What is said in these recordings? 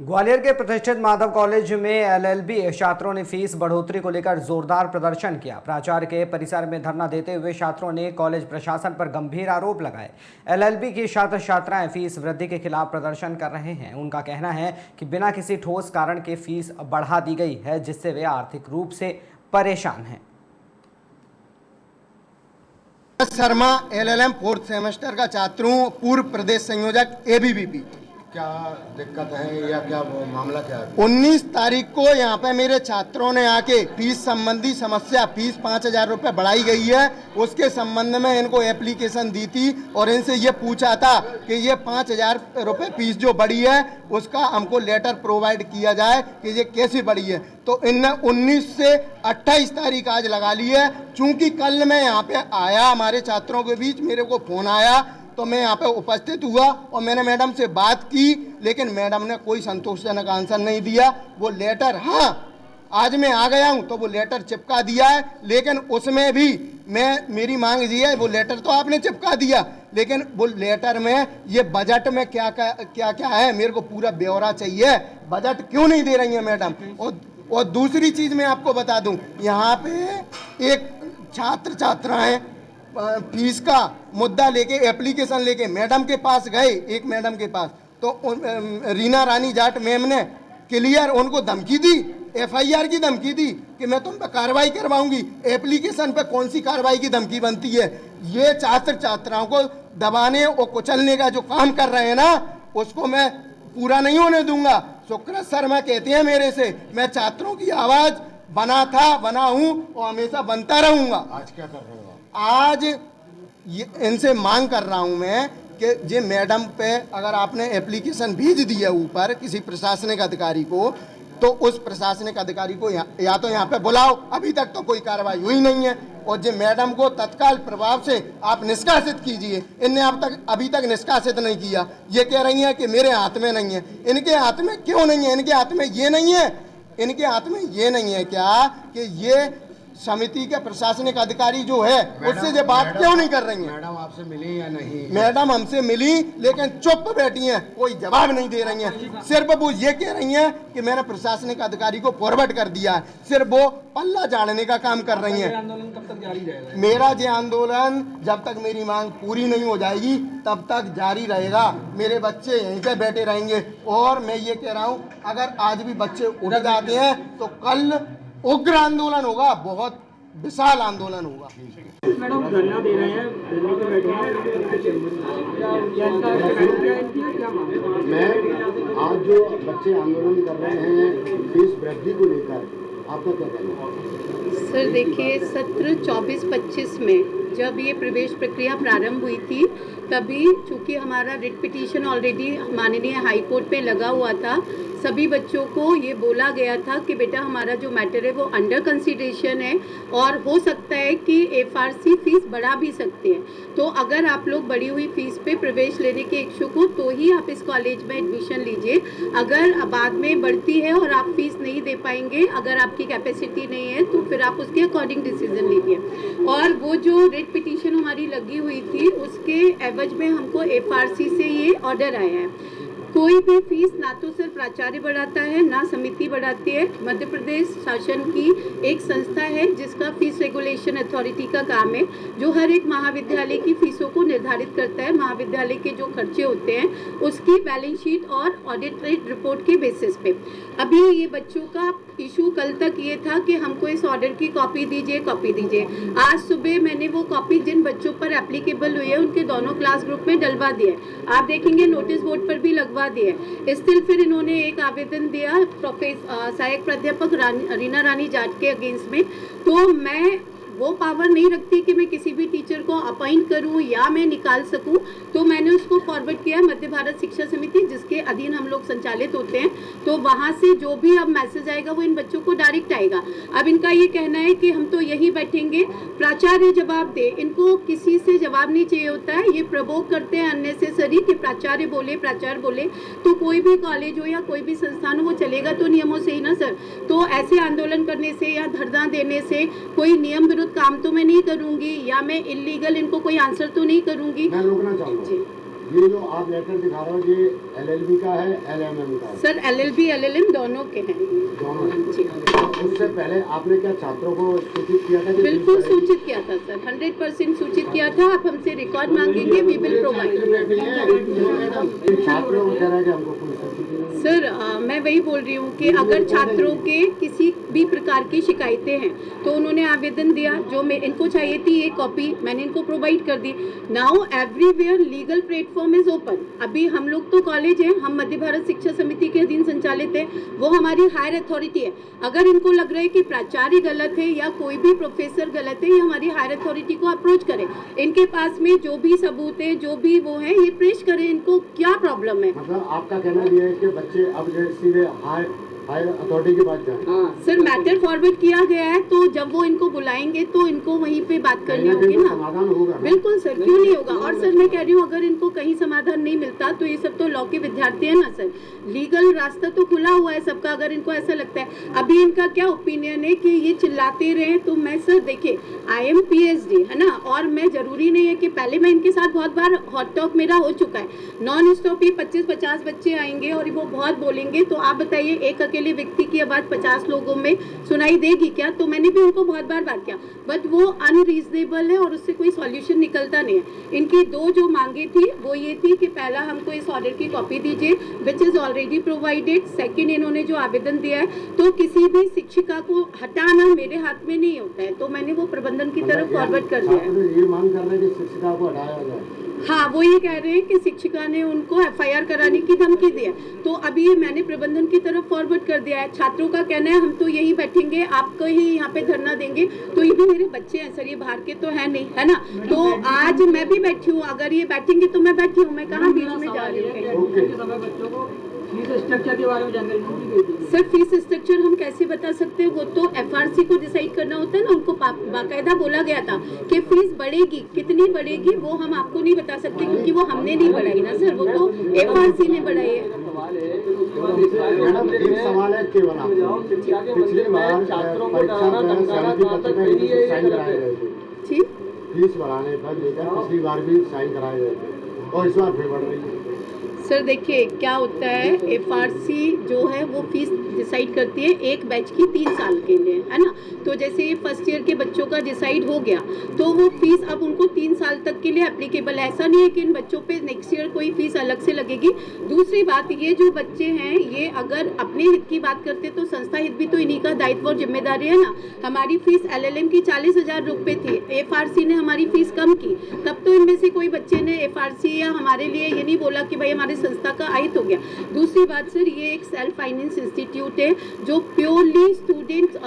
ग्वालियर के प्रतिष्ठित माधव कॉलेज में एलएलबी छात्रों ने फीस बढ़ोतरी को लेकर जोरदार प्रदर्शन किया। प्राचार्य के परिसर में धरना देते हुए छात्रों ने कॉलेज प्रशासन पर गंभीर आरोप लगाए। एलएलबी की छात्र छात्राएं फीस वृद्धि के खिलाफ प्रदर्शन कर रहे हैं। उनका कहना है कि बिना किसी ठोस कारण के फीस बढ़ा दी गई है, जिससे वे आर्थिक रूप से परेशान हैं। शर्मा एलएलएम 4th सेमेस्टर का छात्र हूँ, पूर्व प्रदेश संयोजक एबीवीपी। क्या दिक्कत है या क्या वो मामला क्या है? 19 तारीख को यहाँ पे मेरे छात्रों ने आके फीस संबंधी समस्या, फीस 5,000 रुपये बढ़ाई गई है, उसके संबंध में इनको एप्लीकेशन दी थी और इनसे ये पूछा था कि ये 5,000 रुपये फीस जो बढ़ी है उसका हमको लेटर प्रोवाइड किया जाए कि ये कैसी बढ़ी है। तो इनने 19 से 28 तारीख आज लगा ली है। चूँकि कल मैं यहाँ पे आया, हमारे छात्रों के बीच मेरे को फ़ोन आया तो मैं यहाँ पे उपस्थित हुआ और मैंने मैडम से बात की, लेकिन मैडम ने कोई संतोषजनक आंसर नहीं दिया। वो लेटर, हाँ आज मैं आ गया हूँ तो वो लेटर चिपका दिया है, लेकिन उसमें भी मेरी मांग ये है, वो लेटर तो आपने चिपका दिया, लेकिन वो लेटर में ये बजट में क्या क्या है मेरे को पूरा ब्यौरा चाहिए। बजट क्यों नहीं दे रही है मैडम? और दूसरी चीज़ मैं आपको बता दूँ, यहाँ पे एक छात्र छात्राएँ फीस का मुद्दा लेके एप्लीकेशन लेके मैडम के पास गए, एक मैडम के पास, तो रीना रानी जाट मैम ने क्लियर उनको धमकी दी, एफआईआर की धमकी दी कि मैं तुम पर कार्रवाई करवाऊंगी। एप्लीकेशन पे कौन सी कार्रवाई की धमकी बनती है? ये छात्र छात्राओं को दबाने और कुचलने का जो काम कर रहे हैं ना, उसको मैं पूरा नहीं होने दूंगा। सुकृत शर्मा कहते हैं मेरे से, मैं छात्रों की आवाज़ बना था, बना हूँ और हमेशा बनता रहूँगा। आज क्या कर रहे हो? आज इनसे मांग कर रहा हूं मैं कि जे मैडम पे अगर आपने एप्लीकेशन भेज दिया ऊपर किसी प्रशासनिक अधिकारी को, तो उस प्रशासनिक अधिकारी को या तो यहाँ पे बुलाओ। अभी तक तो कोई कार्रवाई हुई नहीं है और जे मैडम को तत्काल प्रभाव से आप निष्कासित कीजिए। इनने अभी तक निष्कासित नहीं किया। ये कह रही हैं कि मेरे हाथ में नहीं है। इनके हाथ में क्यों नहीं है? इनके हाथ में ये नहीं है, इनके हाथ में ये नहीं है क्या कि ये समिति के प्रशासनिक अधिकारी जो है उससे ये बात क्यों नहीं कर रही हैं? मैडम आपसे मिली या नहीं? मैडम हमसे मिली, लेकिन चुप बैठी हैं, कोई जवाब नहीं दे रही हैं। सिर्फ वो ये कह रही हैं कि मैंने प्रशासनिक अधिकारी को फॉरवर्ड कर दिया है। सिर्फ वो पल्ला झाड़ने का काम कर रही हैं। आंदोलन कब तक जारी रहेगा? मेरा ये आंदोलन जब तक मेरी मांग पूरी नहीं हो जाएगी तब तक जारी रहेगा। मेरे बच्चे यहीं पे बैठे रहेंगे और मैं ये कह रहा हूँ, अगर आज भी बच्चे उठ जाते हैं तो कल उग्र आंदोलन होगा, बहुत विशाल आंदोलन होगा। मैडम धरना दे रहे हैं, दिल्ली में बैठे हैं, मैं आज जो बच्चे आंदोलन कर रहे हैं फीस वृद्धि को लेकर, आपका क्या कहना है? सर देखिए, सत्र 24-25 में जब ये प्रवेश प्रक्रिया प्रारंभ हुई थी, तभी चूँकि हमारा रिट पिटीशन ऑलरेडी माननीय हाई कोर्ट पे लगा हुआ था, सभी बच्चों को ये बोला गया था कि बेटा हमारा जो मैटर है वो अंडर कंसिडरेशन है और हो सकता है कि एफआरसी फीस बढ़ा भी सकते हैं। तो अगर आप लोग बढ़ी हुई फीस पे प्रवेश लेने के इच्छुक हो तो ही आप इस कॉलेज में एडमिशन लीजिए। अगर बाद में बढ़ती है और आप फीस नहीं दे पाएंगे, अगर आपकी कैपेसिटी नहीं है, तो फिर आप उसके अकॉर्डिंग डिसीजन लीजिए। और वो जो रिट पिटीशन हमारी लगी हुई थी उसके एवज में हमको एफआरसी से ये ऑर्डर आया है। कोई भी फीस ना तो सिर्फ प्राचार्य बढ़ाता है, ना समिति बढ़ाती है। मध्य प्रदेश शासन की एक संस्था है जिसका फीस रेगुलेशन अथॉरिटी का काम है, जो हर एक महाविद्यालय की फीसों को निर्धारित करता है। महाविद्यालय के जो खर्चे होते हैं उसकी बैलेंस शीट और ऑडिटेड रिपोर्ट के बेसिस पे। अभी ये बच्चों का इशू कल तक ये था कि हमको इस ऑर्डर की कॉपी दीजिए। आज सुबह मैंने वो कॉपी जिन बच्चों पर एप्लीकेबल हुई है उनके दोनों क्लास ग्रुप में डलवा दिया है। आप देखेंगे नोटिस बोर्ड पर भी लगवा दिए। स्टिल फिर इन्होंने एक आवेदन दिया सहायक प्राध्यापक रीना रानी जाट के अगेंस्ट में। तो मैं वो पावर नहीं रखती कि मैं किसी भी टीचर को अपॉइंट करूं या मैं निकाल सकूं, तो मैंने उसको फॉरवर्ड किया मध्य भारत शिक्षा समिति, जिसके अधीन हम लोग संचालित होते हैं। तो वहां से जो भी अब मैसेज आएगा वो इन बच्चों को डायरेक्ट आएगा। अब इनका ये कहना है कि हम तो यही बैठेंगे, प्राचार्य जवाब दे। इनको किसी से जवाब नहीं चाहिए होता है, ये प्रवोक करते हैं अननेसेसरी कि प्राचार्य बोले। तो कोई भी कॉलेज हो या कोई भी संस्थान हो वो चलेगा तो नियमों से ही ना सर। तो ऐसे आंदोलन करने से या धरना देने से कोई नियम विरुद्ध काम तो मैं नहीं करूंगी या मैं इलीगल इनको कोई आंसर तो नहीं करूंगी। मैं रोकना चाहूँगा। ये जो आप लेटर दिखा रहे हो ये एलएलबी का है LMM का है? सर LLB LLM दोनों के हैं। दोनों हैं। जी उससे पहले आपने क्या छात्रों को सूचित किया था कि बिल्कुल सूचित किया था सर, 100% सूचित किया था। आप हमसे रिकॉर्ड मांगेंगे, वी विल प्रोवाइड। छात्रों को कह रहा है कि हमको कोई सूचित नहीं। सर मैं वही बोल रही हूँ कि अगर छात्रों के किसी भी प्रकार की शिकायतें हैं तो उन्होंने आवेदन दिया, जो मैं इनको चाहिए थी ये कॉपी मैंने इनको प्रोवाइड कर दी। Now everywhere legal platform is open. अभी हम लोग तो कॉलेज हैं, हम मध्य भारत शिक्षा समिति के अधीन संचालित है, वो हमारी हायर अथॉरिटी है। अगर इनको लग रहा है कि प्राचार्य गलत है या कोई भी प्रोफेसर गलत है, ये हमारी हायर अथॉरिटी को अप्रोच करें। इनके पास में जो भी सबूत है, जो भी वो है, ये पेश करें। इनको क्या प्रॉब्लम है? मतलब आपका कहना ये है कि बच्चे अब सीधे हायर अथॉरिटी के पास जाएं? सर मैटर फॉरवर्ड किया गया है, तो जब वो इनको बुलाएंगे तो इनको वहीं पे बात करनी होगी ना। समाधान होगा ना? बिल्कुल सर, क्यों नहीं होगा। और सर मैं कह रही हूँ अगर इनको कहीं समाधान नहीं मिलता तो ये सब तो लॉ के विद्यार्थी है ना सर, लीगल रास्ता तो खुला हुआ है सबका। अगर इनको ऐसा लगता है, अभी इनका क्या ओपिनियन है कि ये चिल्लाते रहे, तो मैं सर देखिए IM PhD है ना, और मैं जरूरी नहीं है कि पहले मैं इनके साथ बहुत बार हॉट टॉक मेरा हो चुका है, नॉन स्टॉप ही 25-50 बच्चे आएंगे और वो बहुत बोलेंगे। तो आप बताइए एक अकेले व्यक्ति की आवाज 50 लोगों में सुनाई देगी क्या? तो मैंने भी उनको बहुत बार बात किया, बट वो अनरीजनेबल है और उससे कोई सॉल्यूशन निकलता नहीं है। इनकी दो जो मांगे थी वो ये थी कि पहला हमको इस ऑर्डर की कॉपी दीजिए which is already provided. Second इन्होंने जो आवेदन दिया है, तो किसी भी शिक्षिका को हटाना मेरे हाथ में नहीं होता है, तो मैंने वो प्रबंधन की तरफ फॉरवर्ड कर दिया है। ये मांग कर रहे हैं कि शिक्षिका को हटाया जाए। हाँ, वो ये कह रहे हैं कि शिक्षिका ने उनको FIR कराने की धमकी दी है, तो अभी ये मैंने प्रबंधन की तरफ फॉरवर्ड कर दिया है। छात्रों का कहना है हम तो यही बैठेंगे, आपको ही यहाँ पे धरना देंगे। तो ये भी मेरे बच्चे हैं सर, ये बाहर के तो है नहीं, है ना। तो आज मैं भी बैठी हूँ, अगर ये बैठेंगे तो मैं बैठी हूँ, मैं कहाँ बीच में जा रही हूँ। फीस स्ट्रक्चर के बारे में जानकारी नहीं दी गई थी। सर फीस स्ट्रक्चर हम कैसे बता सकते हैं, वो तो FRC को डिसाइड करना होता है ना। उनको बाकायदा बोला गया था कि फीस बढ़ेगी, कितनी बढ़ेगी वो हम आपको नहीं बता सकते, क्योंकि वो हमने नहीं बढ़ाई ना सर, वो तो FRC ने बढ़ाई है। मैडम एक सवाल है केवल आपको, पिछली बार परीक्षा में सहमति पत्र में साइन कराए गए थे, जी फीस बढ़ाने पर लेकर पिछली बार भी साइन कराए गए थे और इस बार फिर बढ़ रही है। सर देखिए क्या होता है, FRC जो है वो फीस डिसाइड करती है एक बैच की 3 साल के लिए, है ना। तो जैसे ये फर्स्ट ईयर के बच्चों का डिसाइड हो गया, तो वो फीस अब उनको 3 साल तक के लिए एप्लीकेबल है। ऐसा नहीं है कि इन बच्चों पे नेक्स्ट ईयर कोई फीस अलग से लगेगी। दूसरी बात, ये जो बच्चे हैं ये अगर अपने हित की बात करते तो संस्था हित भी तो इन्हीं का दायित्व और जिम्मेदारी है ना। हमारी फीस LLM की 40,000 रुपये थी, FRC ने हमारी फीस कम की, तब तो इनमें से कोई बच्चे ने FRC या हमारे लिए ये नहीं बोला कि भाई हमारे संस्था का आहित हो गया। दूसरी बात सर, ये एक सेल्फ फाइनेंस इंस्टीट्यूट है जो प्योरली स्टूडेंट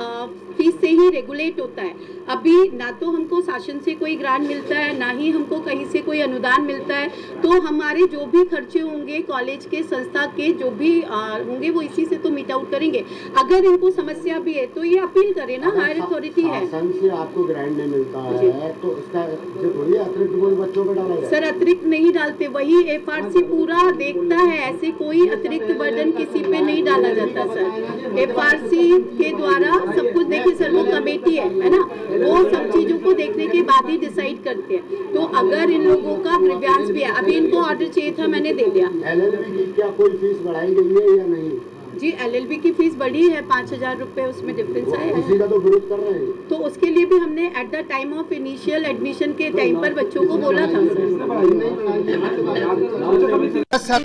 फीस से ही रेगुलेट होता है। अभी ना तो हमको शासन से कोई ग्रांट मिलता है, ना ही हमको कहीं से कोई अनुदान मिलता है। तो हमारे जो भी खर्चे होंगे कॉलेज के, संस्था के जो भी होंगे, वो इसी से तो मीट आउट करेंगे। अगर इनको समस्या भी है तो ये अपील करें ना, हायर अथॉरिटी है। शासन से आपको ग्रांट नहीं मिलता है तो इसका थोड़ी अतिरिक्त बोझ बच्चों पर डाला जाए। सर अतिरिक्त नहीं डालते, वही FRC पूरा देखता है, ऐसे कोई अतिरिक्त बर्डन किसी पे नहीं डाला जाता सर। FRC के द्वारा सब कुछ देखिए सर, वो कमेटी है ना, वो सब चीजों को देखने के बाद ही डिसाइड करते हैं। तो अगर इन लोगों का ग्रीवियंस भी है, अभी इनको ऑर्डर चाहिए था, मैंने दे दिया। LLB की क्या कोई फीस बढ़ाई गई है या नहीं? जी LLB की फीस बढ़ी है 5,000 रुपये, उसमें डिफरेंस आया है। उसी का तो विरोध कर रहे हैं। तो उसके लिए भी हमने at the time of initial admission के टाइम पर बच्चों को बोला था सर।